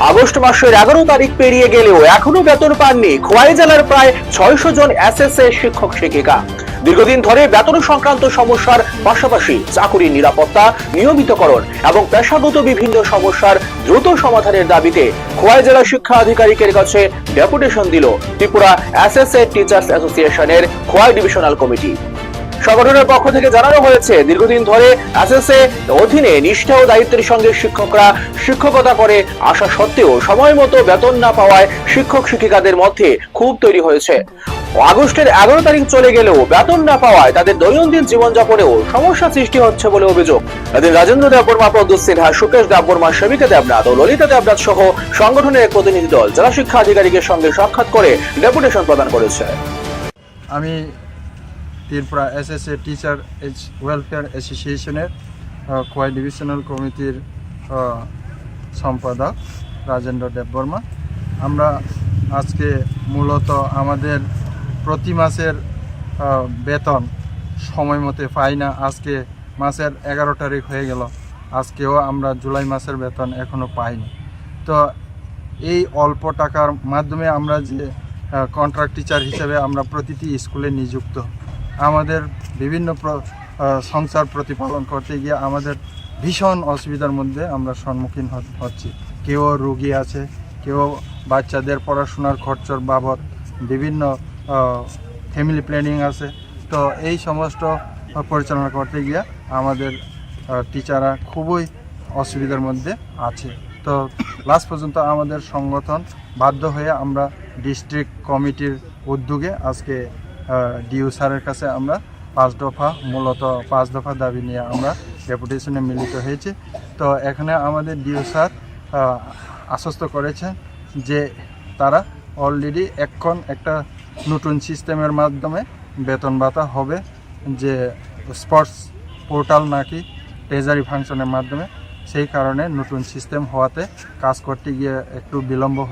August মাসের 11 তারিখ পেরিয়ে গেলেও এখনো বেতন পাননি খোয়াই জেলার প্রায় 600 জন এসএসএ শিক্ষক শিক্ষিকা। দীর্ঘদিন ধরে বেতন সংক্রান্ত সমস্যার পাশাপাশি চাকুরির নিরাপত্তা, নিয়মিতকরণ এবং পেশাগত বিভিন্ন সমস্যার দ্রুত সমাধানের দাবিতে খোয়াই জেলা শিক্ষা আধিকারিকের কাছে ডেপুটেশন দিল ত্রিপুরা এসএসএ টিচার্স অ্যাসোসিয়েশনের খোয়াই ডিভিশনাল কমিটি। সংগঠনের পক্ষ থেকে জানানো হয়েছে, দীর্ঘদিন ধরে এসএসএ অধীনে নিষ্ঠা ও দায়িত্বের সঙ্গে শিক্ষকরা শিক্ষকতা করে আসা সত্ত্বেও সময় মতো বেতন না পাওয়ায় শিক্ষক শিক্ষিকাদের মধ্যে ক্ষোভ তৈরি হয়েছে। আগস্টের 11 তারিখ চলে গেলেও বেতন না পাওয়ায় তাদের দৈনন্দিন জীবনযাপনেও সমস্যা সৃষ্টি হচ্ছে বলে অভিযোগ। এদিন রাজেন্দ্র দেববর্মা, প্রদ্যুৎ সিনহা, সুকেশ দেববর্মা, সেবিকা দেবনাথ ও ললিতা দেবনাথ সহ সংগঠনের এক প্রতিনিধি দল জেলা শিক্ষা আধিকারিকের সঙ্গে সাক্ষাৎ করে ডেপুটেশন প্রদান করেছে। আমি ত্রিপুরা এসএসএ টিচার ওয়েলফেয়ার অ্যাসোসিয়েশনের খোয়াই ডিভিশনাল কমিটির সম্পাদক রাজেন্দ্র দেববর্মা। আমরা আজকে মূলত আমাদের প্রতি মাসের বেতন সময় মতো পাই না। আজকে মাসের 11 তারিখ হয়ে গেল, আজকেও আমরা জুলাই মাসের বেতন এখনও পাইনি। তো এই অল্প টাকার মাধ্যমে আমরা যে কন্ট্রাক্ট টিচার হিসেবে আমরা প্রতিটি স্কুলে নিযুক্ত, আমাদের বিভিন্ন সংসার প্রতিপালন করতে গিয়ে আমাদের ভীষণ অসুবিধার মধ্যে আমরা সম্মুখীন হচ্ছি। কেউ রোগী আছে, কেউ বাচ্চাদের পড়াশোনার খরচর বাবদ বিভিন্ন ফ্যামিলি প্ল্যানিং আছে। তো এই সমস্ত পরিচালনা করতে গিয়ে আমাদের টিচাররা খুবই অসুবিধার মধ্যে আছে। তো লাস্ট পর্যন্ত আমাদের সংগঠন বাধ্য হয়ে আমরা ডিস্ট্রিক্ট কমিটির উদ্যোগে আজকে ডিউ স্যারের কাছে আমরা 5 দফা দাবি নিয়ে আমরা ডেপুটেশনে মিলিত হয়েছি। তো এখানে আমাদের ডিউ স্যার আশ্বস্ত করেছেন যে তারা অলরেডি এখন একটা নতুন সিস্টেমের মাধ্যমে বেতন ভাতা হবে, যে স্পোর্টস পোর্টাল নাকি ট্রেজারি ফাংশনের মাধ্যমে। সেই কারণে নতুন সিস্টেম হওয়াতে কাজ করতে গিয়ে একটু বিলম্ব